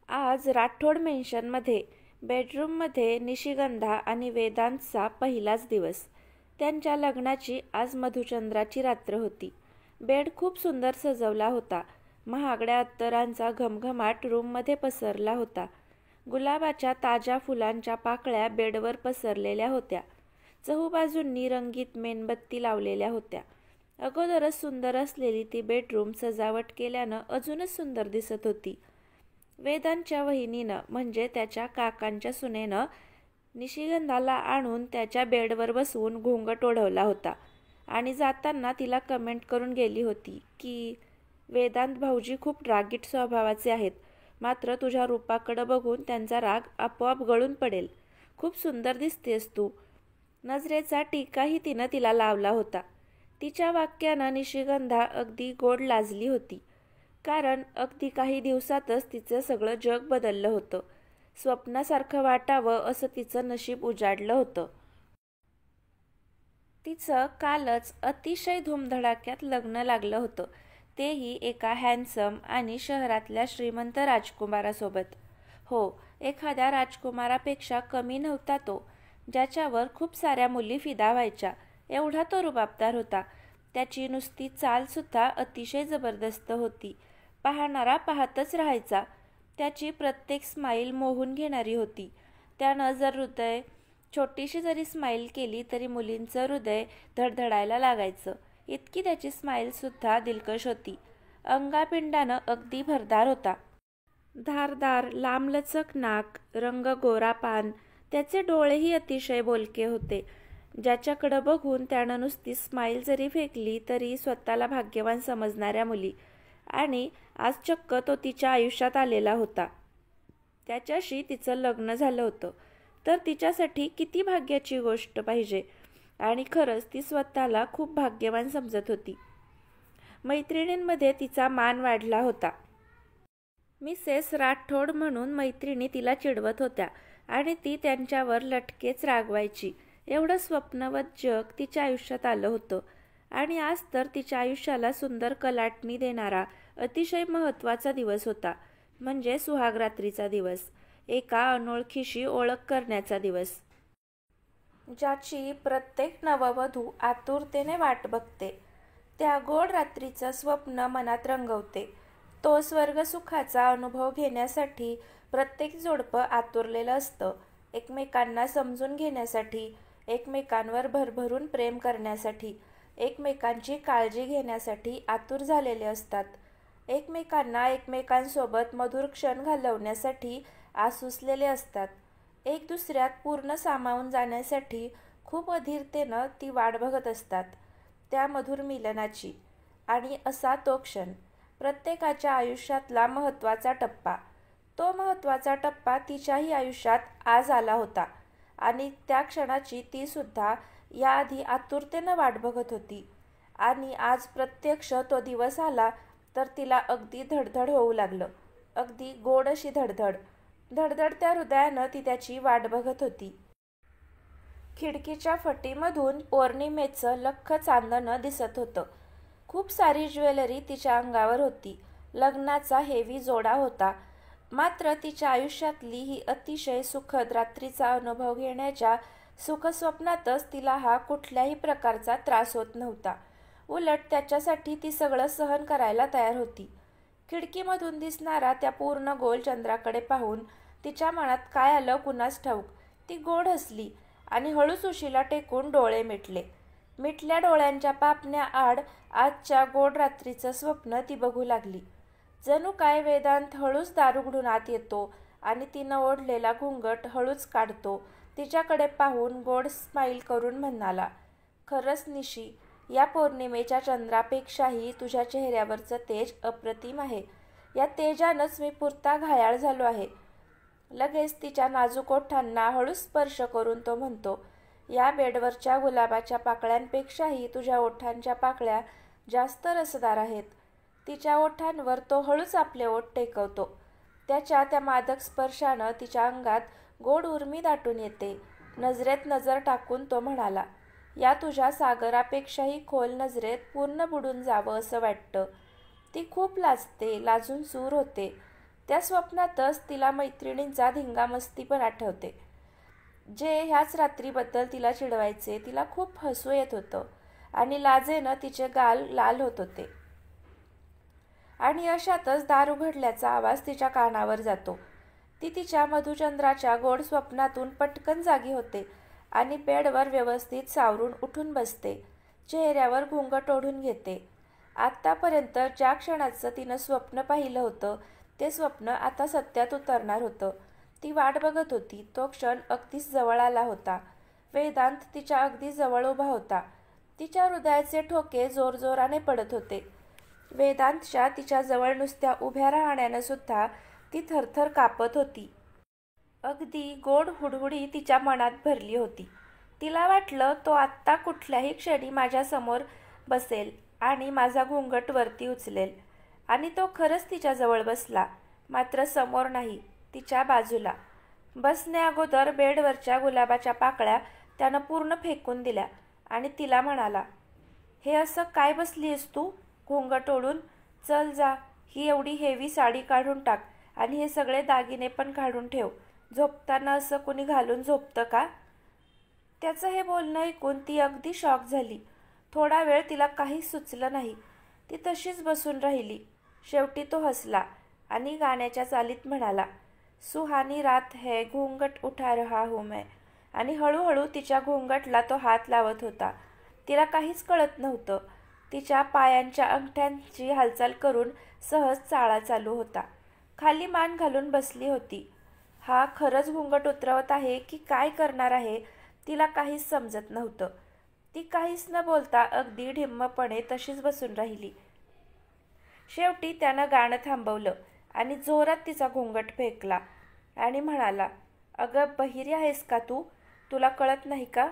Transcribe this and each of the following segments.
आज राठोड मेन्शनमध्ये बेडरूममध्ये निशिगंधा आणि वेदांतचा पहिलाच दिवस. त्यांच्या लग्नाची आज मधुचंद्राची रात्र होती. बेड खूप सुंदर सजवला होता. महागड्या अत्तरांचा घमघमाट रूममध्ये पसरला होता. गुलाबाच्या ताज्या फुलांच्या पाकळ्या बेडवर पसरलेल्या होत्या. चहूबाजूंनी रंगीत मेणबत्ती लावलेल्या होत्या. अगोदरच सुंदर असलेली ती बेडरूम सजावट केल्यानं अजूनच सुंदर दिसत होती. वेदांतच्या वहिनीनं म्हणजे त्याच्या काकांच्या सुनेनं निशिगंधाला आणून त्याच्या बेडवर बसवून घोंगट ओढवला होता आणि जाताना तिला कमेंट करून गेली होती की वेदांत भाऊजी खूप रागीट स्वभावाचे आहेत, मात्र तुझ्या रूपाकडं बघून त्यांचा राग आपोआप गळून पडेल. खूप सुंदर दिसतेस तू. नजरेचा टीकाही तिनं तिला लावला होता. तिच्या वाक्यानं निशिगंधा अगदी गोड लाजली होती. कारण अगदी काही दिवसातच तिचं सगळं जग बदललं होतं. स्वप्नासारखं वाटावं असं तिचं नशीब उजाडलं होतं. तिचं कालच अतिशय धूमधडाक्यात लग्न लागलं होतं, तेही एका हँडसम आणि शहरातल्या श्रीमंत राजकुमारासोबत. हो, एखाद्या राजकुमारापेक्षा कमी नव्हता तो, ज्याच्यावर खूप साऱ्या मुली फिदा व्हायच्या, एवढा तो रुबाबदार होता. त्याची नुसती चालसुद्धा अतिशय जबरदस्त होती. पाहणारा पाहतच राहायचा. त्याची प्रत्येक स्माईल मोहून घेणारी होती. त्यानं छोटीशी जरी स्माईल केली तरी मुलींचं हृदय धडधडायला लागायचं. इतकी त्याची स्माईलसुद्धा दिलकश होती. अंगापिंडानं अगदी भरदार होता. धारदार लांबलचक नाक, रंग गोरा पान, त्याचे डोळेही अतिशय बोलके होते. ज्याच्याकडं बघून त्यानं नुसती स्माईल जरी फेकली तरी स्वतःला भाग्यवान समजणाऱ्या मुली. आणि आज चक्क तो तिच्या आयुष्यात आलेला होता. त्याच्याशी तिचं लग्न झालं होतं तर तिच्यासाठी किती भाग्याची गोष्ट पाहिजे. आणि खरंच ती स्वतःला खूप भाग्यवान समजत होती. मैत्रिणींमध्ये तिचा मान वाढला होता. मिसेस राठोड म्हणून मैत्रिणी तिला चिडवत होत्या आणि ती त्यांच्यावर लटकेच रागवायची. एवढं स्वप्नवत जग तिच्या आयुष्यात आलं होतं. आणि आज तर तिच्या आयुष्याला सुंदर कलाटणी देणारा अतिशय महत्त्वाचा दिवस होता. म्हणजे सुहागरात्रीचा दिवस. एका अनोळखीशी ओळख करण्याचा दिवस, ज्याची प्रत्येक नववधू आतुरतेने वाट बघते. त्या गोड रात्रीचं स्वप्न मनात रंगवते. तो स्वर्गसुखाचा अनुभव घेण्यासाठी प्रत्येक जोडपं आतुरलेलं असतं. एकमेकांना समजून घेण्यासाठी, एकमेकांवर भरभरून प्रेम करण्यासाठी, एकमेकांची काळजी घेण्यासाठी आतुर झालेले असतात. एकमेकांना एकमेकांसोबत मधुर क्षण घालवण्यासाठी आसुसलेले असतात. एक दुसऱ्यात पूर्ण सामावून जाण्यासाठी खूप अधीरतेनं ती वाट बघत असतात, त्या मधुर मिलनाची. आणि असा तो क्षण प्रत्येकाच्या आयुष्यातला महत्त्वाचा टप्पा. तो महत्त्वाचा टप्पा तिच्याही आयुष्यात आज आला होता आणि त्या क्षणाची ती सुद्धा याआधी आतुरतेनं वाट बघत होती. आणि आज प्रत्यक्ष तो दिवस आला तर तिला अगदी धडधड होऊ लागलं. अगदी गोड अशी धडधड. धडधडत्या हृदयानं ती त्याची वाट बघत होती. खिडकीच्या फटीमधून पौर्णिमेचं लख्ख चांदणं दिसत होतं. खूप सारी ज्वेलरी तिच्या अंगावर होती. लग्नाचा हेवी जोडा होता. मात्र तिच्या आयुष्यातली ही अतिशय सुखद रात्रीचा अनुभव घेण्याच्या सुखस्वप्नातच तिला हा कुठल्याही प्रकारचा त्रास होत नव्हता. उलट त्याच्यासाठी ती सगळं सहन करायला तयार होती. खिडकीमधून दिसणारा त्या पूर्ण गोल चंद्राकडे पाहून तिच्या मनात काय आलं कुणास ठाऊक. ती गोड हसली आणि हळूच उशीला टेकून डोळे मिटले. मिटल्या डोळ्यांच्या पापण्या आड आजच्या गोड रात्रीचं स्वप्न ती बघू लागली. जणू काय वेदांत हळूच दार उघडून आत येतो आणि तिनं ओढलेला घुंगट हळूच काढतो. तिच्याकडे पाहून गोड स्माईल करून म्हणाला, खरंच निशी, या पौर्णिमेच्या चंद्रापेक्षाही तुझ्या चेहऱ्यावरचं तेज अप्रतिम आहे. या तेजानंच मी पुरता घायाळ झालो आहे. लगेच तिच्या नाजूक ओठांना हळूच स्पर्श करून तो म्हणतो, या बेडवरच्या गुलाबाच्या पाकळ्यांपेक्षाही तुझ्या ओठांच्या पाकळ्या जास्त रसदार आहेत. तिच्या ओठांवर तो हळूच आपले ओठ टेकवतो. त्याच्या त्या मादक स्पर्शानं तिच्या अंगात गोड उर्मी दाटून येते. नजरेत नजर टाकून तो म्हणाला, या तुझ्या सागरापेक्षाही खोल नजरेत पूर्ण बुडून जावं असं वाटतं. ती खूप लाजते, लाजून चूर होते. त्या स्वप्नातच तिला मैत्रिणींचा धिंगामस्ती पण आठवते, जे ह्याच रात्रीबद्दल तिला चिडवायचे. तिला खूप हसू येत होतं आणि लाजेनं तिचे गाल लाल होत होते. आणि अशातच दार उघडल्याचा आवाज तिच्या कानावर जातो. ती तिच्या मधुचंद्राच्या गोड स्वप्नातून पटकन जागी होते आणि बेडवर व्यवस्थित सावरून उठून बसते. चेहऱ्यावर घुंगट ओढून घेते. आत्तापर्यंत ज्या क्षणाचं तिनं स्वप्न पाहिलं होतं ते स्वप्न आता सत्यात उतरणार होतं. ती वाट बघत होती. तो क्षण अगदीच जवळ आला होता. वेदांत तिच्या अगदी जवळ उभा होता. तिच्या हृदयाचे ठोके जोरजोराने पडत होते. वेदांतच्या तिच्या जवळ नुसत्या उभ्या राहण्यानं सुद्धा ती थरथर कापत होती. अगदी गोड हुडहुडी तिच्या मनात भरली होती. तिला वाटलं तो आत्ता कुठल्याही क्षणी माझ्यासमोर बसेल आणि माझा घुंगट वरती उचलेल. आणि तो खरंच तिच्या जवळ बसला, मात्र समोर नाही, तिच्या बाजूला. बसण्याअगोदर बेडवरच्या गुलाबाच्या पाकळ्या त्यानं पूर्ण फेकून दिल्या आणि तिला म्हणाला, हे असं काय बसलीयस तू घुंगट ओढून? चल जा, ही एवढी हेवी साडी काढून टाक आणि हे सगळे दागिने पण काढून ठेव. झोपताना असं कुणी घालून झोपतं का? त्याचं हे बोलणं ऐकून ती अगदी शॉक झाली. थोडा वेळ तिला काहीच सुचलं नाही. ती तशीच बसून राहिली. शेवटी तो हसला आणि गाण्याच्या चालीत म्हणाला, सुहानी रात है, घूंघट उठा रहा हूँ मैं. आणि हळूहळू तिच्या घुंगटला तो हात लावत होता. तिला काहीच कळत नव्हतं. तिच्या पायांच्या अंगठ्यांची हालचाल करून सहज चाळा चालू होता. खाली मान घालून बसली होती. हा खरंच घुंगट उतरवत आहे की काय करणार आहे तिला काहीच समजत नव्हतं. ती काहीच न बोलता अगदी ढिम्मपणे तशीच बसून राहिली. शेवटी त्यानं गाणं थांबवलं आणि जोरात तिचा घुंगट फेकला आणि म्हणाला, अगं बहिरी आहेस का तू? तुला कळत नाही का?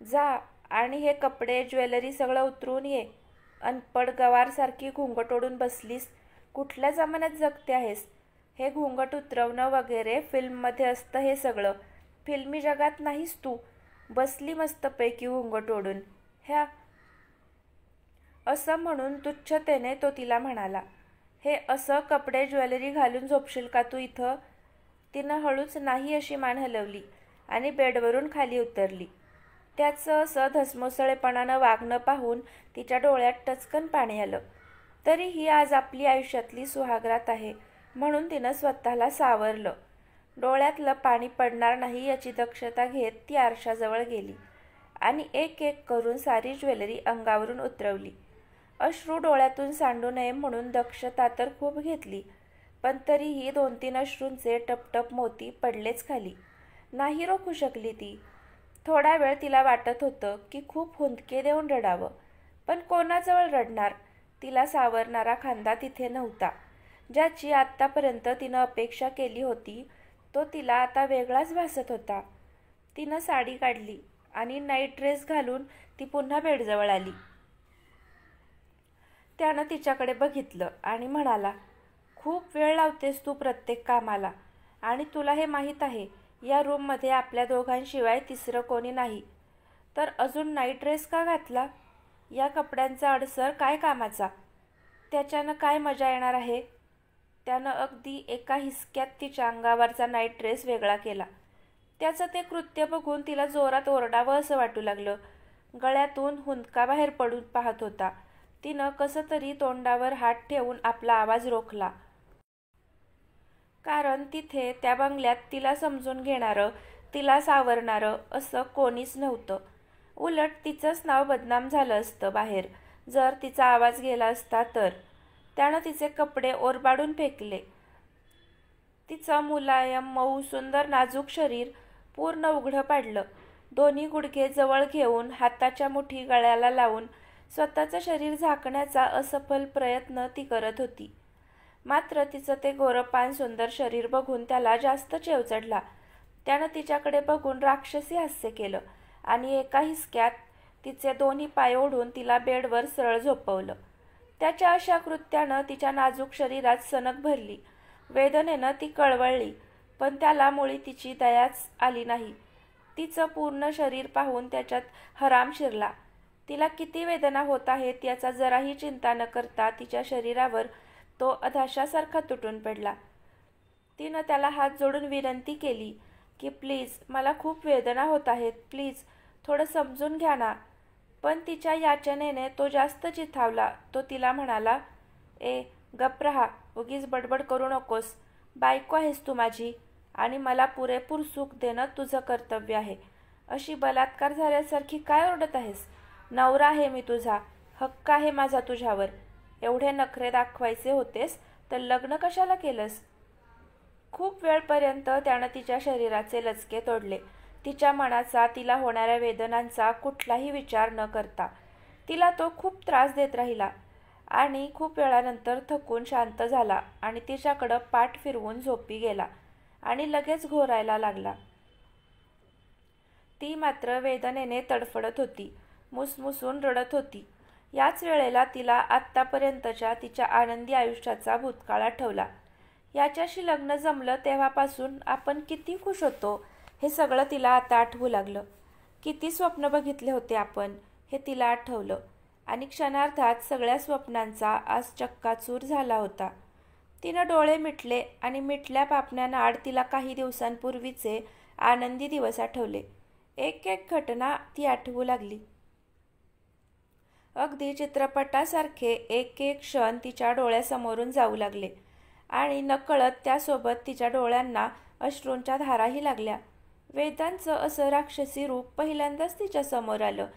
जा आणि हे कपडे ज्वेलरी सगळं उतरून ये. अनपड गवारसारखी घुंगट ओढून बसलीस. कुठल्या जमान्यात जगते आहेस? हे घुंगट उतरवणं वगैरे फिल्ममध्ये असतं हे सगळं. फिल्मी जगात नाहीस तू. बसली मस्तपैकी घुंगट ओढून. ह्या असं म्हणून तुच्छतेने तो तिला म्हणाला, हे असं कपडे ज्वेलरी घालून झोपशील का तू इथं? तिनं हळूच नाही अशी मान हलवली आणि बेडवरून खाली उतरली. त्याचं असं धसमुसळेपणानं वागणं पाहून तिच्या डोळ्यात टचकन पाणी आलं. तरीही आज आपली आयुष्यातली सुहागरात आहे म्हणून तिनं स्वतःला सावरलं. डोळ्यातलं पाणी पडणार नाही याची दक्षता घेत ती आरशाजवळ गेली आणि एक एक करून सारी ज्वेलरी अंगावरून उतरवली. अश्रू डोळ्यातून सांडू नये म्हणून दक्षता तर खूप घेतली, पण तरीही 2-3 अश्रूंचे टपटप मोती पडलेच खाली. नाही रोखू शकली ती. थोडा वेळ तिला वाटत होतं की खूप हुंदके देऊन रडावं, पण कोणाजवळ रडणार? तिला सावरणारा खांदा तिथे नव्हता. ज्याची आत्तापर्यंत तिनं अपेक्षा केली होती तो तिला आता वेगळाच भासत होता. तिनं साडी काढली आणि नाईट ड्रेस घालून ती पुन्हा बेडजवळ आली. त्यानं तिच्याकडे बघितलं आणि म्हणाला, खूप वेळ लावतेस तू प्रत्येक कामाला आणि तुला हे माहीत आहे या रूममध्ये आपल्या दोघांशिवाय तिसरं कोणी नाही, तर अजून नाईट ड्रेस का घातला? या कपड्यांचा अडसर काय कामाचा? त्याच्यानं काय मजा येणार आहे? त्यानं अगदी एका हिसक्यात तिच्या अंगावरचा नाईट ड्रेस वेगळा केला. त्याचं ते कृत्य बघून तिला जोरात ओरडावं असं वाटू लागलं. गळ्यातून हुंदका बाहेर पडून पाहत होता. तिनं कसं तरी तोंडावर हात ठेवून आपला आवाज रोखला. कारण तिथे त्या बंगल्यात तिला समजून घेणारं, तिला सावरणारं असं कोणीच नव्हतं. उलट तिचंच नाव बदनाम झालं असतं बाहेर जर तिचा आवाज गेला असता तर. त्यानं तिचे कपडे ओरबाडून फेकले. तिचं मुलायम मऊ सुंदर नाजूक शरीर पूर्ण उघडं पाडलं. दोन्ही गुडघे जवळ घेऊन हाताच्या मुठी गळ्याला लावून स्वतःचं शरीर झाकण्याचा असफल प्रयत्न ती करत होती. मात्र तिचं ते गोरपान सुंदर शरीर बघून त्याला जास्त चेव चढला. त्यानं तिच्याकडे बघून राक्षसी हास्य केलं आणि एका हिसक्यात तिचे दोन्ही पाय ओढून तिला बेडवर सरळ झोपवलं. त्याच्या अशा कृत्यानं तिच्या नाजूक शरीरात सनक भरली. वेदनेनं ती कळवळली, पण त्याला मुळी तिची दयाच आली नाही. तिचं पूर्ण शरीर पाहून त्याच्यात हराम शिरला. तिला किती वेदना होत आहेत याचा जराही चिंता न करता तिच्या शरीरावर तो अधाशासारखा तुटून पडला. तिनं त्याला हात जोडून विनंती केली की प्लीज, मला खूप वेदना होत आहेत, प्लीज थोडं समजून घ्या ना. पण तिच्या याचनेने तो जास्त चिथावला. तो तिला म्हणाला, ए गप्प रहा, उगीच बडबड करू नकोस. बायको आहेस तू माझी आणि मला पुरेपूर सुख देणं तुझं कर्तव्य आहे. अशी बलात्कार झाल्यासारखी काय ओरडत आहेस? नवरा आहे मी तुझा, हक्क आहे माझा तुझ्यावर. एवढे नखरे दाखवायचे होतेस तर लग्न कशाला केलंस? खूप वेळपर्यंत त्यानं तिच्या शरीराचे लचके तोडले. तिच्या मनाचा, तिला होणाऱ्या वेदनांचा कुठलाही विचार न करता तिला तो खूप त्रास देत राहिला आणि खूप वेळानंतर थकून शांत झाला आणि तिच्याकडं पाठ फिरवून झोपी गेला आणि लगेच घोरायला लागला. ती मात्र वेदनेने तडफडत होती, मुसमुसून रडत होती. याच वेळेला तिला आत्तापर्यंतच्या तिच्या आनंदी आयुष्याचा भूतकाळ आठवला. याच्याशी लग्न जमलं तेव्हापासून आपण किती खुश होतो हे सगळं तिला आता आठवू लागलं. किती स्वप्न बघितले होते आपण हे तिला आठवलं आणि क्षणार्धात सगळ्या स्वप्नांचा आज चक्काचूर झाला होता. तिनं डोळे मिटले आणि मिटल्या पापण्यानं तिला काही दिवसांपूर्वीचे आनंदी दिवस आठवले. एक एक घटना ती आठवू लागली. अगदी चित्रपटासारखे एक एक क्षण तिच्या डोळ्यासमोरून जाऊ लागले आणि नकळत त्यासोबत तिच्या डोळ्यांना अश्रूंच्या धाराही लागल्या. वेदांचं असं राक्षसी रूप पहिल्यांदाच तिच्या समोर आलं.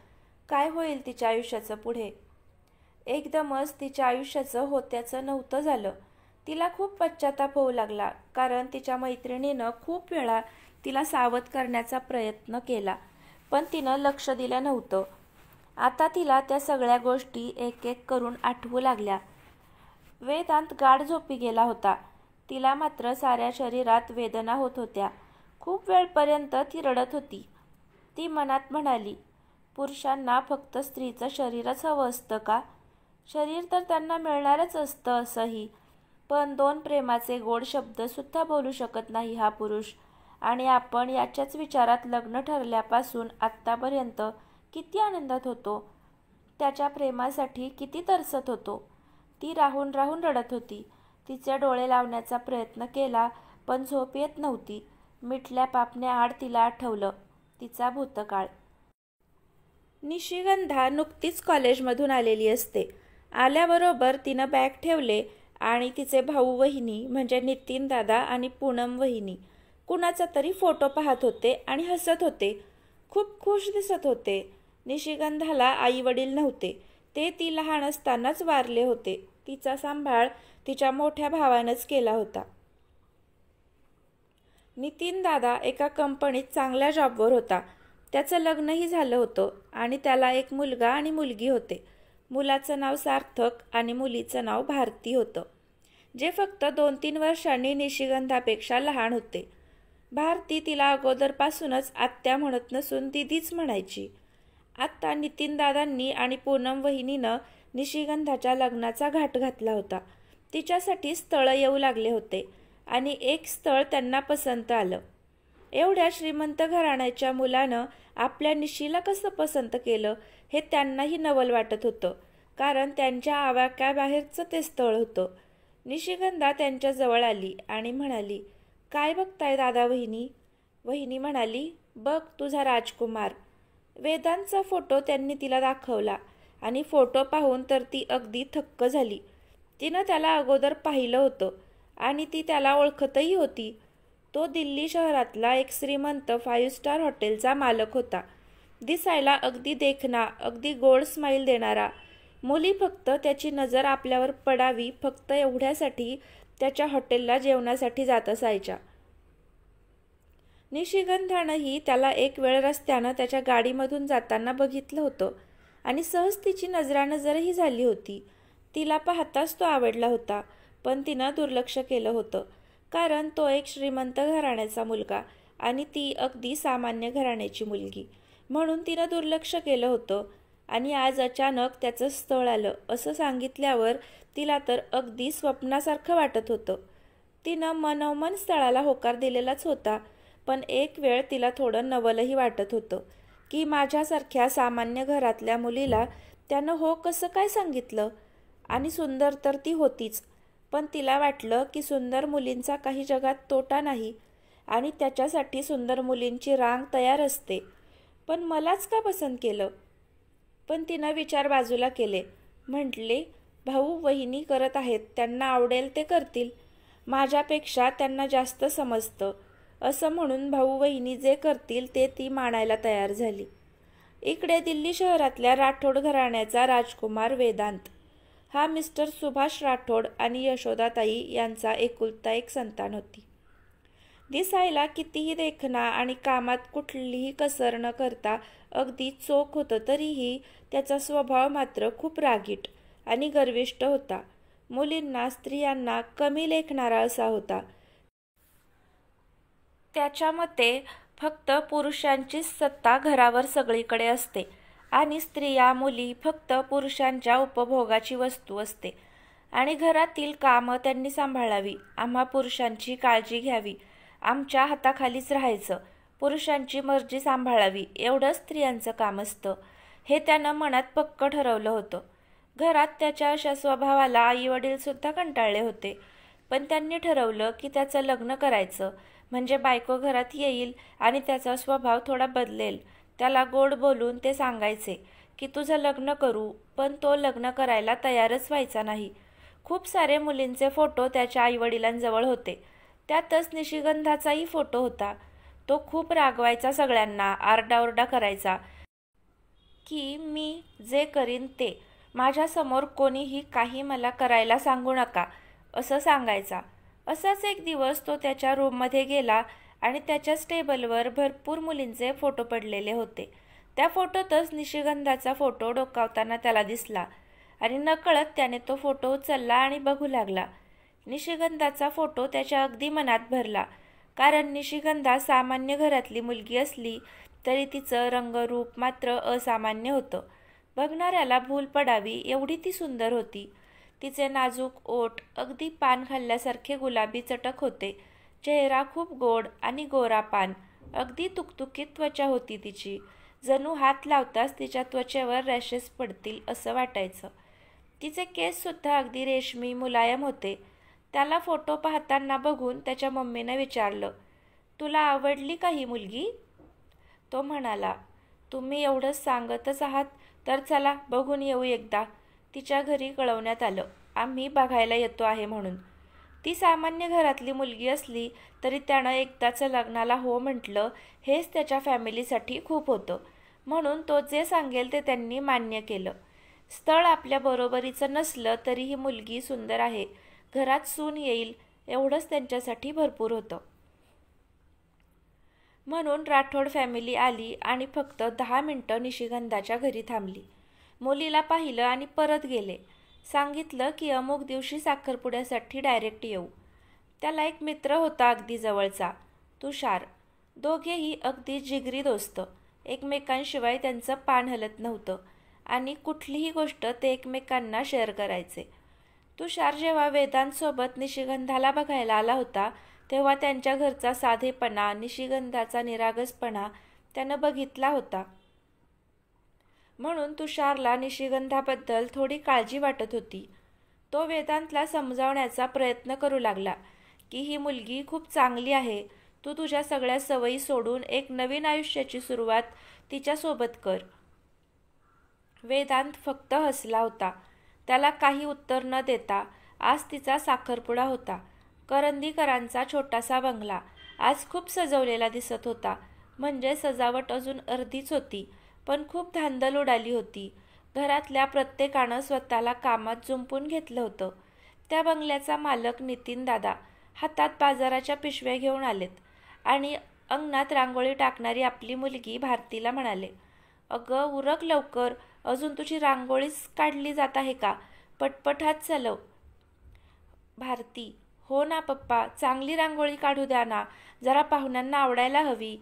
काय होईल तिच्या आयुष्याचं पुढे? एकदमच तिच्या आयुष्याचं होत्याचं नव्हतं झालं. तिला खूप पश्चाताप होऊ लागला, कारण तिच्या मैत्रिणीनं खूप वेळा तिला सावध करण्याचा प्रयत्न केला, पण तिनं लक्ष दिलं नव्हतं. आता तिला त्या सगळ्या गोष्टी एक एक करून आठवू लागल्या. वेदांत गाढ झोपी गेला होता. तिला मात्र साऱ्या शरीरात वेदना होत होत्या. खूप वेळपर्यंत ती रडत होती. ती मनात म्हणाली, पुरुषांना फक्त स्त्रीचं शरीरच हवं असतं का? शरीर तर त्यांना मिळणारच असतं असंही, पण 2 प्रेमाचे गोड शब्दसुद्धा बोलू शकत नाही हा पुरुष. आणि आपण याच्याच विचारात लग्न ठरल्यापासून आत्तापर्यंत किती आनंदात होतो, त्याच्या प्रेमासाठी किती तरसत होतो. ती राहून राहून रडत होती. तिचे डोळे लावण्याचा प्रयत्न केला, पण झोप येत नव्हती. मिटल्या पापण्याआड तिला आठवलं तिचा भूतकाळ. निशिगंधा नुकतीच कॉलेजमधून आलेली असते. आल्याबरोबर तिनं बॅग ठेवले आणि तिचे भाऊ वहिनी म्हणजे नितीन दादा आणि पूनम वहिनी कुणाचा तरी फोटो पाहत होते आणि हसत होते. खूप खुश दिसत होते. निशिगंधाला आई वडील नव्हते. ते ती लहान असतानाच वारले होते. तिचा सांभाळ तिच्या मोठ्या भावानंच केला होता. नितीन दादा एका कंपनीत चांगल्या जॉबवर होता. त्याचं लग्नही झालं होतं आणि त्याला एक मुलगा आणि मुलगी होते. मुलाचं नाव सार्थक आणि मुलीचं नाव भारती होतं, जे फक्त 2-3 वर्षांनी निशिगंधापेक्षा लहान होते. भारती तिला अगोदरपासूनच आत्या म्हणत नसून दिदीच म्हणायची. आत्ता नितीनदादांनी आणि पूनम वहिनीनं निशिगंधाच्या लग्नाचा घाट घातला होता. तिच्यासाठी स्थळं येऊ लागले होते आणि एक स्थळ त्यांना पसंत आलं. एवढ्या श्रीमंत घराण्याच्या मुलानं आपल्या निशीला कसं पसंत केलं हे त्यांनाही नवल वाटत होतं, कारण त्यांच्या आवाक्याबाहेरचं ते स्थळ होतं. निशिगंधा त्यांच्या जवळ आली आणि म्हणाली, काय बघताय दादा वहिनी? वहिनी म्हणाली, बघ तुझा राजकुमार. वेदांचा फोटो त्यांनी तिला दाखवला आणि फोटो पाहून तर ती अगदी थक्क झाली. तिनं त्याला अगोदर पाहिलं होतं आणि ती त्याला ओळखतही होती. तो दिल्ली शहरातला एक श्रीमंत 5 स्टार हॉटेलचा मालक होता. दिसायला अगदी देखणा, अगदी गोड स्माईल देणारा. मुली फक्त त्याची नजर आपल्यावर पडावी फक्त एवढ्यासाठी त्याच्या हॉटेलला जेवणासाठी जात असायच्या. निशिगंधानंही त्याला एक वेळ रस्त्यानं त्याच्या गाडीमधून जाताना बघितलं होतं आणि सहज तिची नजरानजरही झाली होती. तिला पाहताच तो आवडला होता, पण तिनं दुर्लक्ष केलं होतं, कारण तो एक श्रीमंत घराण्याचा मुलगा आणि ती अगदी सामान्य घराण्याची मुलगी, म्हणून तिनं दुर्लक्ष केलं होतं. आणि आज अचानक त्याचं स्थळ आलं असं सांगितल्यावर तिला तर अगदी स्वप्नासारखं वाटत होतं. तिनं मनोमन स्थळाला होकार दिलेलाच होता, पण एक वेळ तिला थोडं नवलही वाटत होतं की माझ्यासारख्या सामान्य घरातल्या मुलीला त्यानं हो कसं काय सांगितलं. आणि सुंदर तर ती होतीच, पण तिला वाटलं की सुंदर मुलींचा काही जगात तोटा नाही आणि त्याच्यासाठी सुंदर मुलींची रांग तयार असते. पण मलाच का पसंत केलं? पण तिनं विचार बाजूला केले. म्हटले, भाऊ वहिनी करत आहेत, त्यांना आवडेल ते करतील. माझ्यापेक्षा त्यांना जास्त समजतं. असं म्हणून भाऊ वहिनी जे करतील ते ती मानायला तयार झाली. इकडे दिल्ली शहरातल्या राठोड घराण्याचा राजकुमार वेदांत हा मिस्टर सुभाष राठोड आणि यशोदाताई यांचा एकुलता एक संतान होती. दिसायला कितीही देखणा आणि कामात कुठलीही कसर न करता अगदी चोख होतं, तरीही त्याचा स्वभाव मात्र खूप रागीट आणि गर्विष्ठ होता. मुलींना, स्त्रियांना कमी लेखणारा असा होता. त्याच्या मते फक्त पुरुषांचीच सत्ता घरावर सगळीकडे असते आणि स्त्रिया, मुली फक्त पुरुषांच्या उपभोगाची वस्तू असते आणि घरातील कामं त्यांनी सांभाळावी. आम्हा पुरुषांची काळजी घ्यावी, आमच्या हाताखालीच राहायचं, पुरुषांची मर्जी सांभाळावी, एवढं स्त्रियांचं काम असतं. हे त्यानं मनात पक्क ठरवलं होतं. घरात त्याच्या अशा स्वभावाला आईवडीलसुद्धा कंटाळले होते. पण त्यांनी ठरवलं की त्याचं लग्न करायचं, म्हणजे बायको घरात येईल आणि त्याचा स्वभाव थोडा बदलेल. त्याला गोड बोलून ते सांगायचे की तुझं लग्न करू, पण तो लग्न करायला तयारच व्हायचा नाही. खूप सारे मुलींचे फोटो त्याच्या आईवडिलांजवळ होते. त्यातच निशिगंधाचाही फोटो होता. तो खूप रागवायचा सगळ्यांना, आरडाओरडा करायचा की मी जे करीन ते, माझ्यासमोर कोणीही काही मला करायला सांगू नका, असं सांगायचा. असाच एक दिवस तो त्याच्या रूममध्ये गेला आणि त्याच्याच टेबलवर भरपूर मुलींचे फोटो पडलेले होते. त्या फोटोतच निशिगंधाचा फोटो डोकावताना त्याला दिसला आणि नकळत त्याने तो फोटो उचलला आणि बघू लागला. निशिगंधाचा फोटो त्याच्या अगदी मनात भरला, कारण निशिगंधा सामान्य घरातली मुलगी असली तरी तिचं रंगरूप मात्र असामान्य होतं. बघणाऱ्याला भूल पडावी एवढी ती सुंदर होती. तिचे नाजूक ओठ अगदी पान खाल्ल्यासारखे गुलाबी चटक होते. चेहरा खूप गोड आणि गोरा पान, अगदी तुकतुकीत त्वचा होती तिची. जणू हात लावताच तिच्या त्वचेवर रॅशेस पडतील असं वाटायचं. तिचे केससुद्धा अगदी रेशमी मुलायम होते. त्याला फोटो पाहताना बघून त्याच्या मम्मीनं विचारलं, तुला आवडली का ही मुलगी? तो म्हणाला, तुम्ही एवढंच सांगतच आहात तर चला बघून येऊ एकदा. तिच्या घरी कळवण्यात आलं, आम्ही बघायला येतो आहे म्हणून. ती सामान्य घरातली मुलगी असली तरी त्यानं एकदाचं लग्नाला हो म्हटलं, हेच त्याच्या फॅमिलीसाठी खूप होतं. म्हणून तो जे सांगेल ते त्यांनी मान्य केलं. स्थळ आपल्या बरोबरीचं नसलं तरी ही मुलगी सुंदर आहे, घरात सून येईल, एवढंच त्यांच्यासाठी भरपूर होतं. म्हणून राठोड फॅमिली आली आणि फक्त 10 मिनिटं निशिगंधाच्या घरी थांबली. मुलीला पाहिलं आणि परत गेले. सांगितलं की अमुक दिवशी साखरपुड्यासाठी डायरेक्ट येऊ. त्याला एक मित्र होता अगदी जवळचा, तुषार. दोघेही अगदी जिगरी दोस्त. एकमेकांशिवाय त्यांचं पान हलत नव्हतं आणि कुठलीही गोष्ट ते एकमेकांना शेअर करायचे. तुषार जेव्हा वेदांतसोबत निशिगंधाला बघायला आला होता तेव्हा त्यांच्या घरचा साधेपणा, निशिगंधाचा निरागसपणा त्यानं बघितला होता. म्हणून तुषारला निशिगंधाबद्दल थोडी काळजी वाटत होती. तो वेदांतला समजावण्याचा प्रयत्न करू लागला की ही मुलगी खूप चांगली आहे, तू तुझ्या सगळ्या सवयी सोडून एक नवीन आयुष्याची सुरुवात तिच्यासोबत कर. वेदांत फक्त हसला होता. त्याला काही उत्तर न देता. आज तिचा साखरपुडा होता. करंदीकरांचा छोटासा बंगला आज खूप सजवलेला दिसत होता. म्हणजे सजावट अजून अर्धीच होती, पण खूप धांदल उडाली होती. घरातल्या प्रत्येकानं स्वतःला कामात जुंपून घेतलं होतं. त्या बंगल्याचा मालक नितीन दादा हातात बाजाराच्या पिशव्या घेऊन आलेत आणि अंगणात रांगोळी टाकणारी आपली मुलगी भारतीला म्हणाले, अगं उरक लवकर, अजून तुझी रांगोळीच काढली जात आहे का? पटपट हात चालव. भारती, हो ना पप्पा, चांगली रांगोळी काढू द्या ना, जरा पाहुण्यांना आवडायला हवी.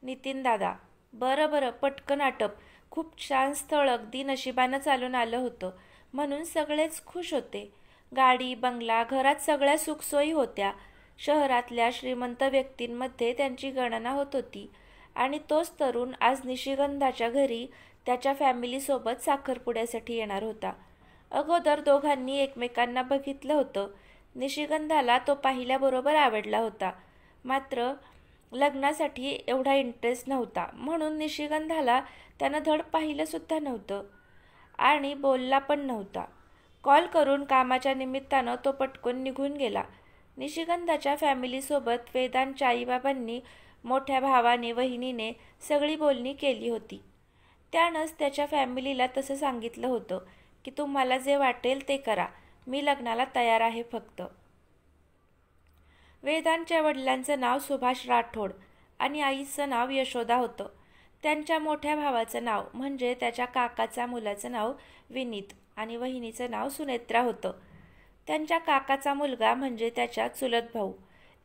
नितीन दादा, बरं बरं, पटकन आटप. खूप छान स्थळ अगदी नशिबानं चालून आलं होतं म्हणून सगळेच खुश होते. गाडी, बंगला, घरात सगळ्या सुखसोयी होत्या. शहरातल्या श्रीमंत व्यक्तींमध्ये त्यांची गणना होत होती आणि तोच तरुण आज निशिगंधाच्या घरी त्याच्या फॅमिलीसोबत साखरपुड्यासाठी येणार होता. अगोदर दोघांनी एकमेकांना बघितलं होतं. निशिगंधाला तो पाहिल्याबरोबर आवडला होता, मात्र लग्नासाठी एवढा इंटरेस्ट नव्हता, म्हणून निशिगंधाला त्यानं धड पाहिलंसुद्धा नव्हतं आणि बोलला पण नव्हता. कॉल करून कामाच्या निमित्तानं तो पटकन निघून गेला. निशिगंधाच्या फॅमिलीसोबत वेदांच्या आईबाबांनी, मोठ्या भावाने, वहिनीने सगळी बोलणी केली होती. त्यानंच त्याच्या फॅमिलीला तसं सांगितलं होतं की तुम्हाला जे वाटेल ते करा, मी लग्नाला तयार आहे फक्त. वेदांच्या वडिलांचं नाव सुभाष राठोड आणि आईचं नाव यशोदा होतं. त्यांच्या मोठ्या भावाचं नाव म्हणजे त्याच्या काकाच्या मुलाचं नाव विनीत आणि वहिनीचं नाव सुनेत्रा होतं. त्यांच्या काकाचा मुलगा म्हणजे त्याच्या चुलत भाऊ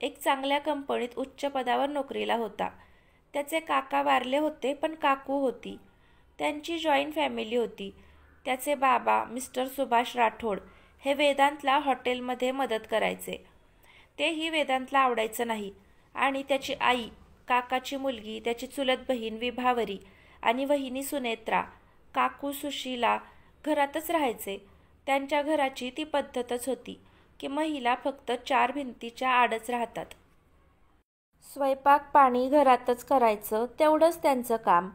एक चांगल्या कंपनीत उच्च पदावर नोकरीला होता. त्याचे काका वारले होते, पण काकू होती. त्यांची जॉईंट फॅमिली होती. त्याचे बाबा मिस्टर सुभाष राठोड हे वेदांतला हॉटेलमध्ये मदत करायचे. तेही वेदांतला आवडायचं नाही आणि त्याची आई, काकाची मुलगी, त्याची चुलत बहीण विभावरी आणि वहिनी सुनेत्रा, काकू सुशीला घरातच राहायचे. त्यांच्या घराची ती पद्धतच होती की महिला फक्त 4 भिंतीच्या आडच राहतात. स्वयंपाक पाणी घरातच करायचं, तेवढंच त्यांचं काम.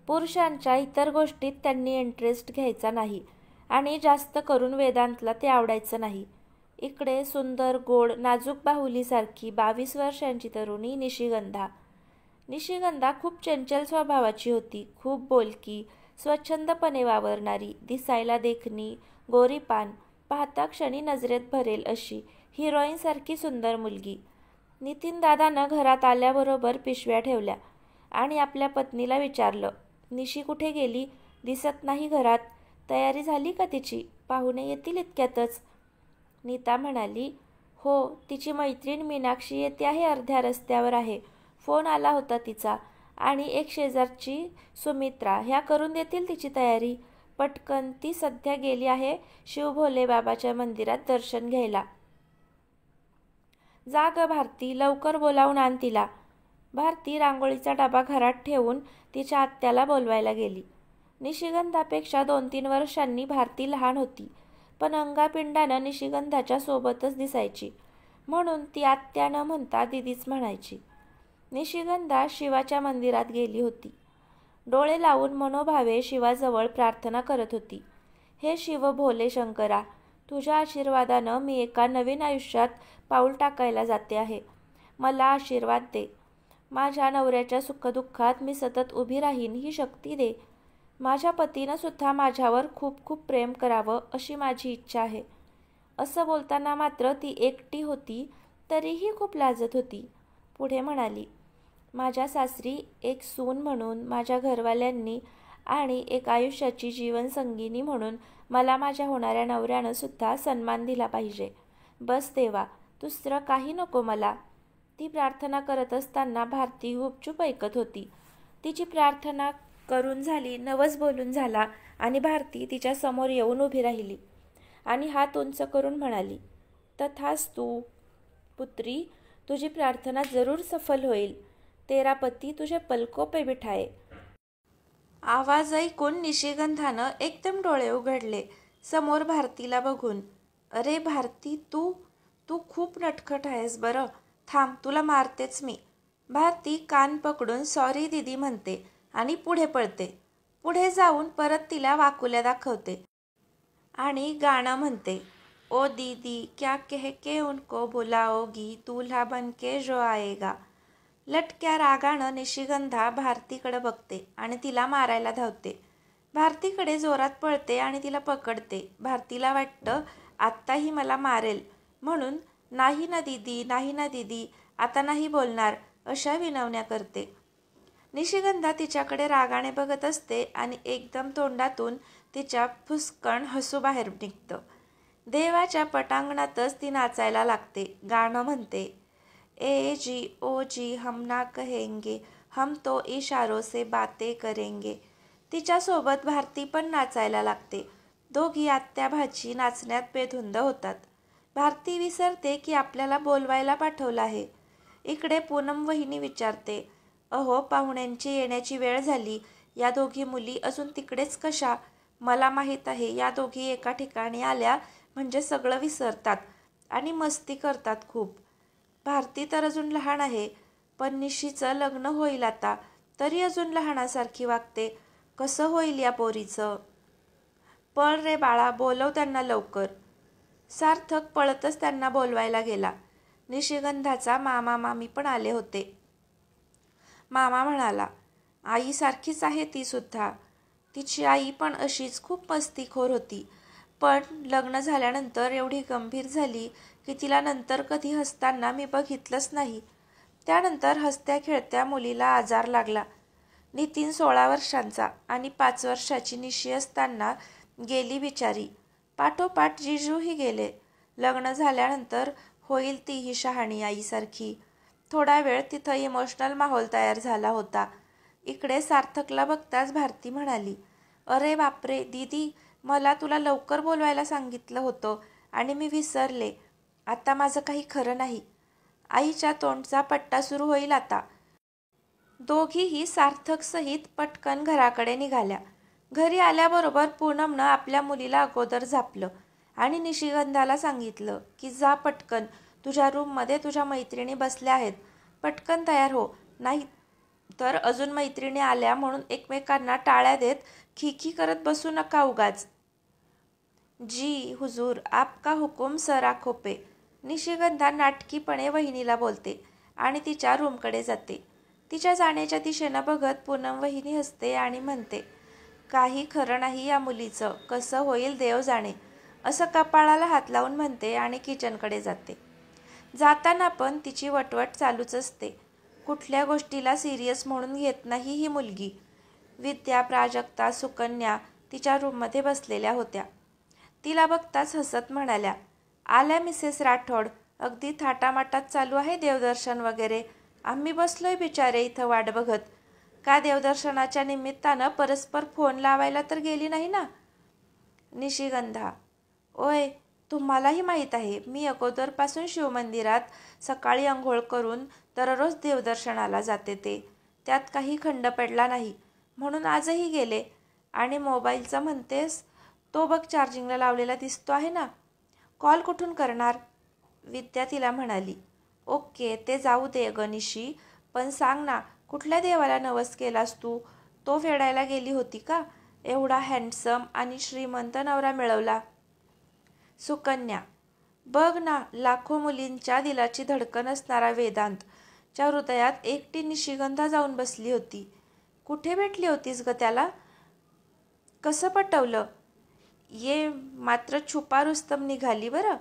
पुरुषांच्या इतर गोष्टीत त्यांनी इंटरेस्ट घ्यायचा नाही आणि जास्त करून वेदांतला ते आवडायचं नाही. इकडे सुंदर, गोड, नाजूक बाहुलीसारखी 22 वर्षांची तरुणी निशिगंधा खूप चंचल स्वभावाची होती. खूप बोलकी, स्वच्छंदपणे वावरणारी, दिसायला देखणी, गोरीपान, पाहता क्षणी नजरेत भरेल अशी हिरोईनसारखी सुंदर मुलगी. नितीनदादानं घरात आल्याबरोबर पिशव्या ठेवल्या आणि आपल्या पत्नीला विचारलं, निशी कुठे गेली? दिसत नाही घरात. तयारी झाली का तिची? पाहुणे येतील इतक्यातच. नीता म्हणाली, हो, तिची मैत्रीण मीनाक्षी येते आहे, अर्ध्या रस्त्यावर आहे. फोन आला होता तिचा आणि एक शेजारची सुमित्रा, ह्या करून देतील तिची तयारी. पटकन ती सध्या गेली आहे शिवभोले बाबाच्या मंदिरात दर्शन घ्यायला. जा ग भारती, लवकर बोलावून आण तिला. भारती रांगोळीचा डबा घरात ठेवून तिच्या आत्याला बोलवायला गेली. निशिगंधापेक्षा 2-3 वर्षांनी भारती लहान होती, पण अंगापिंडानं निशिगंधाच्या सोबतच दिसायची, म्हणून ती आत्या न म्हणता दिदीच म्हणायची. निशिगंधा शिवाच्या मंदिरात गेली होती. डोळे लावून मनोभावे शिवाजवळ प्रार्थना करत होती. हे शिव भोले शंकरा, तुझ्या आशीर्वादानं मी एका नवीन आयुष्यात पाऊल टाकायला जाते आहे. मला आशीर्वाद दे. माझ्या नवऱ्याच्या सुखदुःखात मी सतत उभी राहीन ही शक्ती दे. माझ्या पतीनं सुद्धा माझ्यावर खूप खूप प्रेम करावं अशी माझी इच्छा आहे. असं बोलताना मात्र ती एकटी होती, तरीही खूप लाजत होती. पुढे म्हणाली, माझ्या सासरी एक सून म्हणून, माझ्या घरवाल्यांनी आणि एक आयुष्याची जीवनसंगिनी म्हणून मला माझ्या होणाऱ्या नवऱ्यानं सुद्धा सन्मान दिला पाहिजे. बस देवा, दुसरं काही नको मला. ती प्रार्थना करत असताना भारती गुपचूप ऐकत होती. तिची प्रार्थना करून झाली, नवस बोलून झाला आणि भारती तिच्या समोर येऊन उभी राहिली आणि हात उंच करून म्हणाली, तथास्तु पुत्री, तुझी प्रार्थना जरूर सफल होईल. तेरा पती तुझे पलकों पे बिठाए. आवाज ऐकून निशिगंधानं एकदम डोळे उघडले समोर भारतीला बघून. अरे भारती, तू खूप नटखट आहेस बरं. थांब, तुला मारतेच मी. भारती कान पकडून सॉरी दीदी म्हणते आणि पुढे पळते. पुढे जाऊन परत तिला वाकुल्या दाखवते आणि गाणं म्हणते, ओ दीदी क्या कह के उनको बुलाओगी, दूल्हा बन के जो आएगा. लटक्या रागानं निशिगंधा भारतीकडे बघते आणि तिला मारायला धावते. भारतीकडे जोरात पळते आणि तिला पकडते. भारतीला वाटतं आत्ताही मला मारेल, म्हणून नाही ना दीदी, नाही ना दीदी, आता नाही बोलणार, अशा विनवण्या करते. निशिगंधा तिच्याकडे रागाने बघत असते आणि एकदम तोंडातून तिच्या फुसकण हसू बाहेर निघतं. देवाच्या पटांगणातच ती नाचायला लागते. गाणं म्हणते, ए जी ओ जी हम ना कहेंगे, हम तो इशारों से बातें करेंगे. तिच्यासोबत भारती पण नाचायला लागते. दोघी आत्या भाची नाचण्यात बेधुंद होतात. भारती विसरते की आपल्याला बोलवायला पाठवलं आहे. इकडे पूनम वहिनी विचारते, अहो पाहुण्यांची येण्याची वेळ झाली, या दोघी मुली अजून तिकडेच कशा? मला माहीत आहे या दोघी एका ठिकाणी आल्या म्हणजे सगळं विसरतात. आणि मस्ती करतात खूप. भारती तर अजून लहान आहे, पण निशीचं लग्न होईल आता, तरी अजून लहानासारखी वागते. कसं होईल या पोरीचं? पळ रे बाळा, बोलव त्यांना लवकर. सार्थक पळतच त्यांना बोलवायला गेला. निशिगंधाचा मामा मामी पण आले होते. मामा म्हणाला, आईसारखीच आहे ती सुद्धा. तिची आई पण अशीच खूप मस्तीखोर होती, पण लग्न झाल्यानंतर एवढी गंभीर झाली की तिला नंतर कधी हसताना मी बघितलंच नाही. त्यानंतर हसत्या खेळत्या मुलीला आजार लागला. नितीन 16 वर्षांचा आणि 5 वर्षाची निशी असताना गेली बिचारी. पाठोपाठ जिजूही गेले. लग्न झाल्यानंतर होईल तीही शहाणी आईसारखी. थोडा वेळ तिथं इमोशनल माहोल तयार झाला होता. इकडे सार्थकला बघताच भारती म्हणाली, अरे बापरे दीदी, मला तुला लवकर बोलवायला सांगितलं होतं आणि मी विसरले. आता माझं काही खरं नाही. आईच्या तोंडचा पट्टा सुरू होईल आता. दोघीही सार्थकसहित पटकन घराकडे निघाल्या. घरी आल्याबरोबर पूनमनं आपल्या मुलीला अगोदर झापलं आणि निशिगंधाला सांगितलं की जा पटकन, तुझ्या रूममध्ये तुझ्या मैत्रिणी बसल्या आहेत, पटकन तयार हो, नाही तर अजून मैत्रिणी आल्या म्हणून एकमेकांना टाळ्या देत खिखी करत बसू नका उगाच. जी हुजूर, आपका हुकुम सर आंखों पे. निशिगंधा नाटकीपणे वहिनीला बोलते आणि तिच्या रूमकडे जाते. तिच्या जाण्याच्या दिशेनं बघत पूनम वहिनी हसते आणि म्हणते, काही खरं नाही या मुलीचं, कसं होईल देव जाणे, असं कपाळाला हात लावून म्हणते आणि किचनकडे जाते. जाताना पण तिची वटवट चालूच असते. कुठल्या गोष्टीला सिरियस म्हणून घेत नाही ही मुलगी. विद्या, प्राजक्ता, सुकन्या तिच्या रूममध्ये बसलेल्या होत्या. तिला बघताच हसत म्हणाल्या, आल्या मिसेस राठोड, अगदी थाटामाटात चालू आहे देवदर्शन वगैरे. आम्ही बसलोय बिचारे इथं वाट बघत. का देवदर्शनाच्या निमित्तानं परस्पर फोन लावायला तर गेली नाही ना? निशिगंधा, ओय, तुम्हालाही माहीत आहे मी अगोदरपासून शिवमंदिरात सकाळी अंघोळ करून दररोज देवदर्शनाला जाते, त्यात काही खंड पडला नाही, म्हणून आजही गेले. आणि मोबाईलचं म्हणतेस, तो बघ चार्जिंगला लावलेला दिसतो आहे ना. कॉल कुठून करणार? विद्या तिला म्हणाली. ओके, ते जाऊ दे ग निशी, पण सांग ना, कुठल्या देवाला नवस केलास तू? तो फेडायला गेली होती का? एवढा हँडसम आणि श्रीमंत नवरा मिळवला. सुकन्या, बघ ना, लाखो मुलींच्या दिलाची धडकन असणारा वेदांत च्या हृदयात एकटी निशिगंधा जाऊन बसली होती. कुठे भेटली होतीस ग त्याला? कसं पटवलं? ये मात्र छुपा रुस्तम निघाली बरं.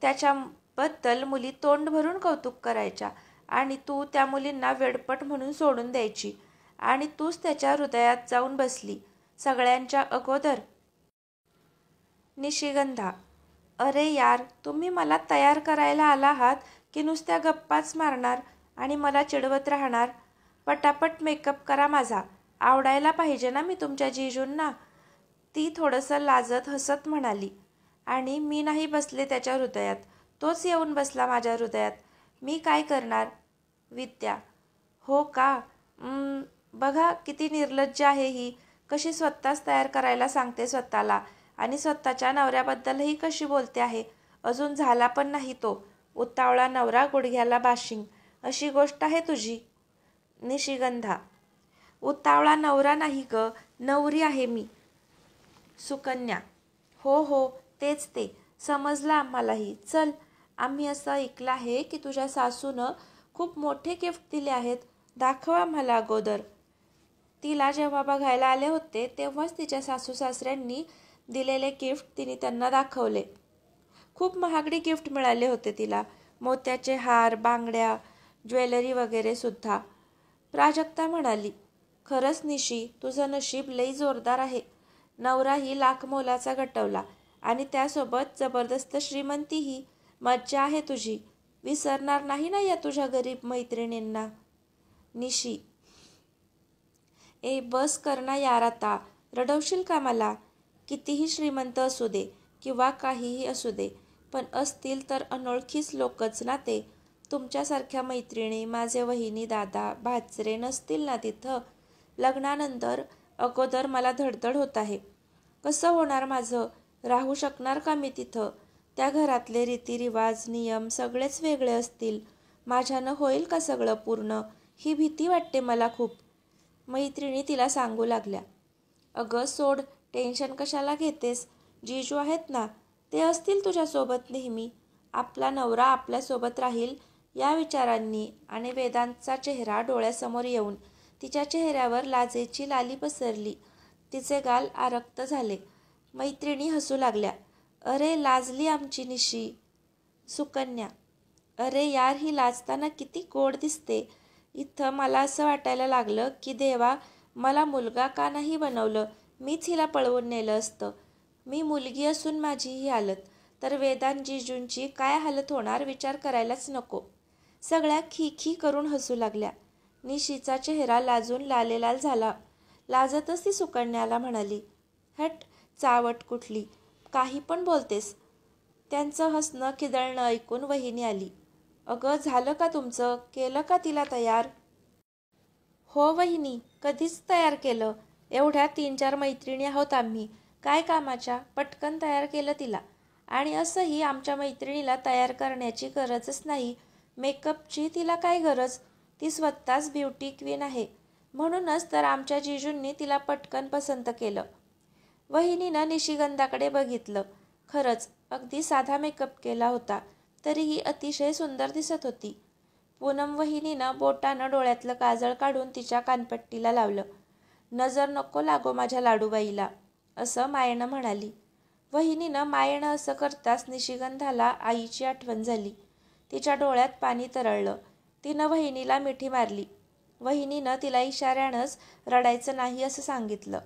त्याच्याबद्दल मुली तोंड भरून कौतुक करायच्या आणि तू त्या मुलींना वेडपट म्हणून सोडून द्यायची आणि तूच त्याच्या हृदयात जाऊन बसली सगळ्यांच्या अगोदर. निशिगंधा, अरे यार, तुम्ही मला तयार करायला आला आहात की नुसत्या गप्पाच मारणार आणि मला चिडवत राहणार? पटापट मेकअप करा माझा, आवडायला पाहिजे ना मी तुमच्या जिजूंना. ती थोडंसं लाजत हसत म्हणाली. आणि मी नाही बसले त्याच्या हृदयात, तोच येऊन बसला माझ्या हृदयात. मी काय करणार? विद्या, हो का? बघा किती निर्लज्ज आहे ही. कशी स्वतःच तयार करायला सांगते स्वतःला आणि स्वतःच्या नवऱ्याबद्दलही कशी बोलते आहे. अजून झाला पण नाही तो. उतावळा नवरा, गुडघ्याला बाशिंग, अशी गोष्ट आहे तुझी. निशिगंधा, उतावळा नवरा नाही ग, नवरी आहे मी. सुकन्या, हो हो, तेच ते, समजलं आम्हालाही. चल, आम्ही असं ऐकलं आहे की तुझ्या सासूनं खूप मोठे गिफ्ट दिले आहेत, दाखव आम्हाला अगोदर. तिला जेव्हा बघायला आले होते तेव्हाच तिच्या सासू सासऱ्यांनी दिलेले गिफ्ट तिने त्यांना दाखवले. खूप महागडी गिफ्ट मिळाले होते तिला, मोत्याचे हार, बांगड्या, ज्वेलरी वगैरे सुद्धा. प्राजक्ता म्हणाली, खरंच निशी, तुझं नशीब लई जोरदार आहे. नवराही लाख मोलाचा गटवला आणि त्यासोबत जबरदस्त श्रीमंतीही. मज्जा आहे तुझी. विसरणार नाही ना या तुझ्या गरीब मैत्रिणींना. निशी, ए बस कर ना यार आता, रडवशील का मला? कितीही श्रीमंत असू दे किंवा काहीही असू दे, पण असतील तर अनोळखीच लोकच ना ते. तुमच्यासारख्या मैत्रिणी, माझे वहिनी, दादा, भाचरे नसतील ना तिथं. लग्नानंतर अगोदर मला धडधड होत आहे. कसं होणार माझं? राहू शकणार का मी तिथं? त्या घरातले रीतिरिवाज नियम सगळेच वेगळे असतील. माझ्यानं होईल का सगळं पूर्ण, ही भीती वाटते मला खूप. मैत्रिणी तिला सांगू लागल्या. अगं सोड, टेन्शन कशाला घेतेस, जीजू आहेत ना, ते असतील तुझ्यासोबत नेहमी. आपला नवरा आपल्यासोबत राहील या विचारांनी. आणि वेदांतचा चेहरा डोळ्यासमोर येऊन तिच्या चेहऱ्यावर लाजेची लाली पसरली. तिचे गाल आरक्त झाले. मैत्रिणी हसू लागल्या. अरे लाजली आमची निशी. सुकन्या, अरे यार, ही लाजताना किती गोड दिसते. इथं मला असं वाटायला लागलं की देवा, मला मुलगा का नाही बनवलं, मीच हिला पळवून नेलं असतं. मी मुलगी असून माझी ही हालत, तर वेदांत जीजूंची काय हालत होणार विचार करायलाच नको. सगळ्या खी खी करून हसू लागल्या. निशीचा चेहरा लाजून लालेलाल झाला. लाजतच ती सुकन्याला म्हणाली, हट चावट कुठली, काही पण बोलतेस. त्यांचं हसणं खिदळणं ऐकून वहिनी आली. अगं झालं का तुमचं, केलं का तिला तयार? हो वहिनी, कधीच तयार केलं. एवढ्या 3-4 मैत्रिणी आहोत आम्ही, काय कामाच्या, पटकन तयार केलं तिला. आणि असंही आमच्या मैत्रिणीला तयार करण्याची गरजच नाही. मेकअपची तिला काय गरज, ती स्वतःच ब्युटी क्वीन आहे. म्हणूनच तर आमच्या जीजूंनी तिला पटकन पसंत केलं. वहिनीनं निशिगंधाकडे बघितलं. खरंच अगदी साधा मेकअप केला होता, तरीही अतिशय सुंदर दिसत होती. पूनम वहिनीनं बोटानं डोळ्यातलं काजळ काढून तिच्या कानपट्टीला लावलं. नजर नको लागो माझ्या लाडूबाईला, असं मायेनं म्हणाली. वहिनीनं मायेनं असं करताच निशिगंधाला आईची आठवण झाली. तिच्या डोळ्यात पाणी तरळलं. तिनं वहिनीला मिठी मारली. वहिनीनं तिला इशाऱ्यानंच रडायचं नाही असं सांगितलं.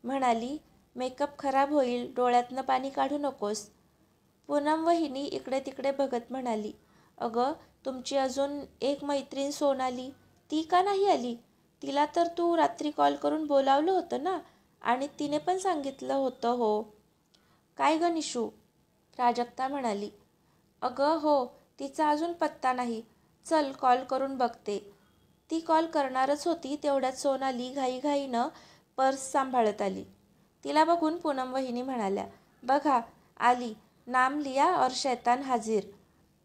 म्हणाली, मेकअप खराब होईल, डोळ्यातनं पाणी काढू नकोस. पूनम वहिनी इकडे तिकडे बघत म्हणाली, अगं तुमची अजून एक मैत्रीण सोनाली, ती का नाही आली? तिला तर तू रात्री कॉल करून बोलावलं होतं ना, आणि तिने पण सांगितलं होतं. हो काय ग निशू? प्राजक्ता म्हणाली. अगं हो, तिचा अजून पत्ता नाही, चल कॉल करून बघते. ती कॉल करणारच होती, तेवढ्यात सोनाली घाईघाईनं पर्स सांभाळत आली. तिला बघून पूनम वहिनी म्हणाल्या, बघा आली, नाम लिया और शैतान हाजीर.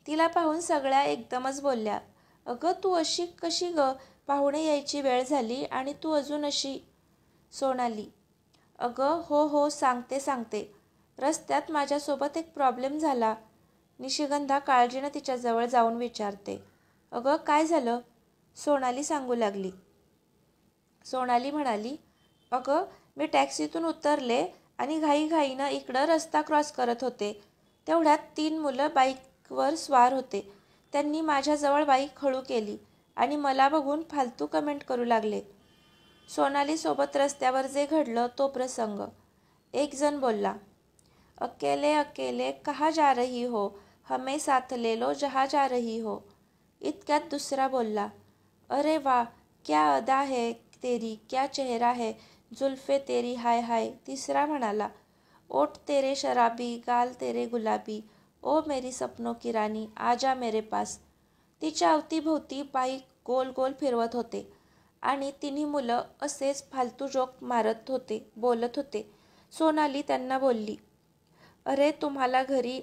तिला पाहून सगळ्या एकदमच बोलल्या, अगं तू अशी कशी ग, पाहुणे यायची वेळ झाली आणि तू अजून अशी. सोनाली, अगं हो सांगते. रस्त्यात माझ्यासोबत एक प्रॉब्लेम झाला. निशिगंधा काळजीनं तिच्याजवळ जाऊन विचारते, अगं काय झालं? सोनाली सांगू लागली. सोनाली म्हणाली, अगं मी टॅक्सीतून उतरले आणि घाईघाईनं इकडं रस्ता क्रॉस करत होते. तेवढ्यात 3 मुलं बाईकवर स्वार होते. त्यांनी माझ्याजवळ बाईक हळू केली आणि मला बघून फालतू कमेंट करू लागले. सोनालीसोबत रस्त्यावर जे घडलं तो प्रसंग. एक जण बोलला, अकेले अकेले कहाँ जा रही हो, हमें साथ ले लो जहाँ जा रही हो. इतक्यात दुसरा बोलला, अरे वाह क्या अदा है तेरी, क्या चेहरा है, जुल्फे तेरी हाय हाय. तिसरा म्हणाला, ओठ तेरे शराबी, गाल तेरे गुलाबी, ओ मेरी सपनों की रानी, आजा मेरे पास. तिच्या अवतीभोवती बाईक गोल गोल फिरवत होते आणि तिन्ही मुलं असेच फालतू जोक मारत होते, बोलत होते. सोनाली त्यांना बोलली, अरे तुम्हाला घरी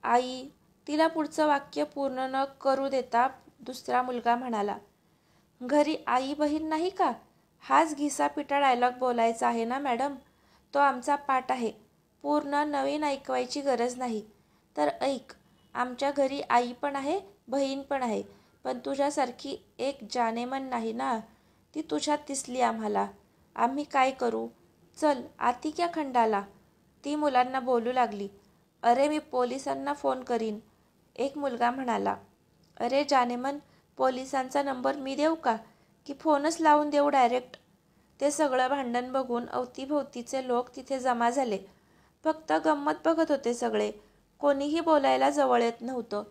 आई. तिला पुढचं वाक्य पूर्ण न करू देता दुसरा मुलगा म्हणाला, घरी आई बहीण नाही का? हाच घिसापिटा डायलॉग बोलायचा आहे ना मॅडम, तो आमचा पाठ आहे. पूर्ण नवीन ऐकवायची गरज नाही. तर ऐक, आमच्या घरी आई पण आहे, बहीण पण आहे, पण तुझ्यासारखी एक जानेमन नाही ना. ती तुझ्यात दिसली आम्हाला. आम्ही काय करू? चल आती क्या खंडाला. ती मुलांना बोलू लागली. अरे मी पोलिसांना फोन करीन. एक मुलगा म्हणाला, अरे जानेमन, पोलिसांचा नंबर मी देऊ का, की फोनच लावून देऊ डायरेक्ट? ते सगळं भांडण बघून अवतीभोवतीचे लोक तिथे जमा झाले. फक्त गंमत बघत होते सगळे, कोणीही बोलायला जवळ येत नव्हतं.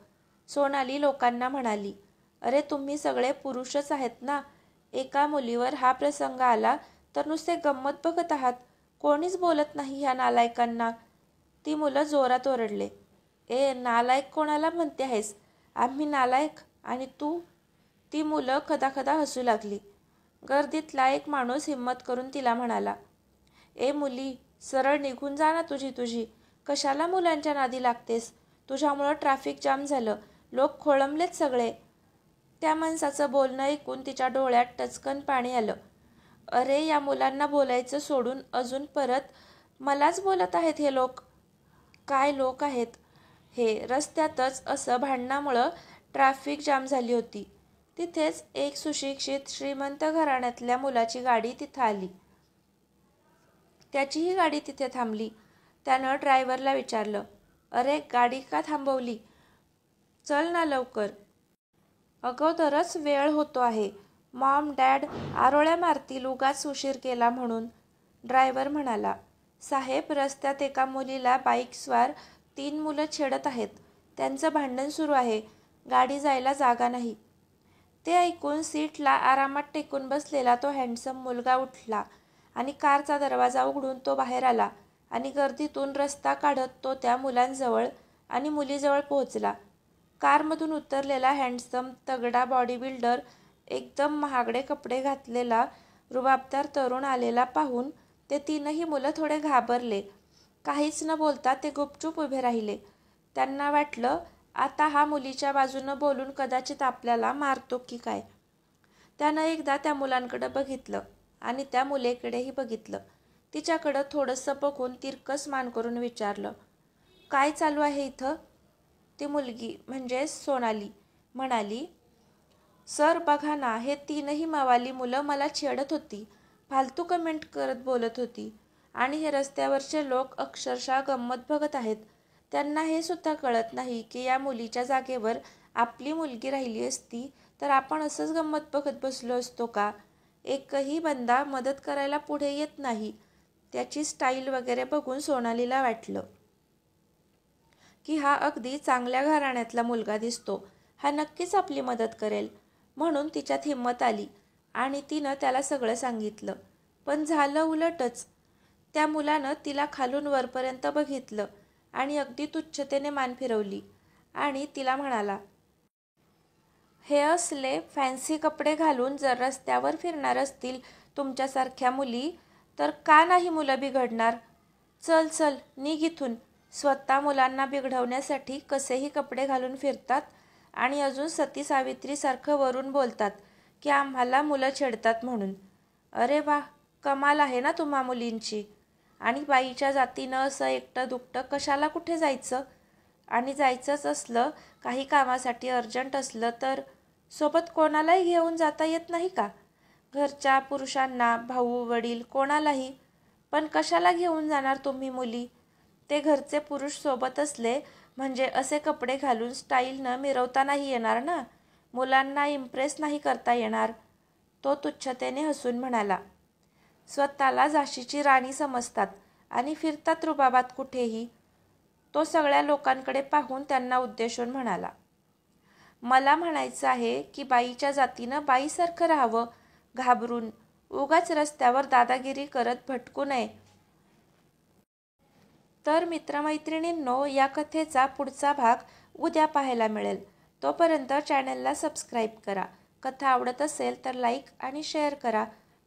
सोनाली लोकांना म्हणाली, अरे तुम्ही सगळे पुरुषच आहेत ना, एका मुलीवर हा प्रसंग आला तर नुसते गंमत बघत आहात, कोणीच बोलत नाही ह्या नालायकांना. ती मुलं जोरात ओरडले, ए नालायक कोणाला म्हणते आहेस? आम्ही नालायक आणि तू? ती मुलं खदाखदा हसू लागली. गर्दीतला एक माणूस हिम्मत करून तिला म्हणाला, ए मुली, सरळ निघून जा ना तुझी, कशाला मुलांच्या नादी लागतेस? तुझ्यामुळं ट्रॅफिक जाम झालं, लोक खोळंबलेत सगळे. त्या माणसाचं बोलणं ऐकून तिच्या डोळ्यात टचकन पाणी आलं. अरे, या मुलांना बोलायचं सोडून अजून परत मलाच बोलत आहेत हे लोक. काय लोक आहेत हे. रस्त्यातच असं भांडणामुळं ट्रॅफिक जाम झाली होती. तिथेच एक सुशिक्षित श्रीमंत घराण्यातल्या मुलाची गाडी तिथं आली. त्याचीही गाडी तिथे थांबली. त्यानं ड्रायव्हरला विचारलं, अरे, गाडी का थांबवली? चल ना लवकर. अगोदरच वेळ होतो आहे. मॉम डॅड आरोळ्या मारतील उगाच उशीर केला म्हणून. ड्रायव्हर म्हणाला. साहेब, रस्त्यात एका मुलीला बाईकस्वार 3 मुलं छेडत आहेत. त्यांचं भांडण सुरू आहे. गाडी जायला जागा नाही. ते ऐकून सीटला आरामात टेकून बसलेला तो हँडसम मुलगा उठला आणि कारचा दरवाजा उघडून तो बाहेर आला आणि गर्दीतून रस्ता काढत तो त्या मुलांजवळ आणि मुलीजवळ पोहोचला. कारमधून उतरलेला हँडसम तगडा बॉडी बिल्डर, एकदम महागडे कपडे घातलेला रुबाबदार तरुण आलेला पाहून ते 3ही मुलं थोडे घाबरले. काहीच न बोलता ते गुपचूप उभे राहिले. त्यांना वाटलं, आता हा मुलीच्या बाजूनं बोलून कदाचित आपल्याला मारतो की काय. त्यानं एकदा त्या मुलांकडं बघितलं आणि त्या मुलीकडेही बघितलं. तिच्याकडं थोडंसं बघून तिरकस मान करून विचारलं, काय चालू आहे इथं? ती मुलगी म्हणजे सोनाली म्हणाली, सर बघा ना, हे 3ही मवाली मुलं मला छेडत होती, फालतू कमेंट करत बोलत होती आणि हे रस्त्यावरचे लोक अक्षरशः गंमत बघत आहेत. त्यांना हे सुद्धा कळत नाही की या मुलीच्या जागेवर आपली मुलगी राहिली असती तर आपण असंच गंमत बघत बसलो असतो का? एकही बंदा मदत करायला पुढे येत नाही. त्याची स्टाईल वगैरे बघून सोनालीला वाटलं की हा अगदी चांगल्या घराण्यातला मुलगा दिसतो. हा नक्कीच आपली मदत करेल. म्हणून तिच्यात हिंमत आली आणि तिनं त्याला सगळं सांगितलं. पण झालं उलटच. त्या मुलानं तिला खालून वरपर्यंत बघितलं आणि अगदी तुच्छतेने मान फिरवली आणि तिला म्हणाला, हे असले फॅन्सी कपडे घालून जर रस्त्यावर फिरणार असतील तुमच्यासारख्या मुली तर का नाही मुलं बिघडणार? चल चल निघ इथून. स्वतः मुलांना बिघडवण्यासाठी कसेही कपडे घालून फिरतात आणि अजून सती सावित्रीसारखं वरून बोलतात की आम्हाला मुलं छेडतात म्हणून. अरे वा, कमाल आहे ना तुम्हा मुलींची. आणि बाईच्या जातीनं असं एकटं दुकटं कशाला कुठे जायचं? आणि जायचंच असलं काही कामासाठी अर्जंट असलं तर सोबत कोणालाही घेऊन जाता येत नाही का? घरच्या पुरुषांना, भाऊ वडील कोणालाही. पण कशाला घेऊन जाणार तुम्ही मुली? ते घरचे पुरुष सोबत असले म्हणजे असे कपडे घालून स्टाईलनं मिरवता नाही येणार ना. मुलांना इम्प्रेस नाही करता येणार. तो तुच्छतेने हसून म्हणाला. स्वतःला झाशीची राणी समजतात आणि फिरतात रुबाबात कुठेही. तो सगळ्या लोकांकडे पाहून त्यांना उद्देशून म्हणाला, मला म्हणायचं आहे की बाईच्या जातीनं बाईसारखं राहावं, घाबरून उगाच रस्त्यावर दादागिरी करत भटकू नये. तर मित्रमैत्रिणींनो, या कथेचा पुढचा भाग उद्या पाहायला मिळेल. तोपर्यंत चॅनलला सबस्क्राईब करा. कथा आवडत असेल तर लाईक आणि शेअर करा.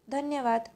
धन्यवाद.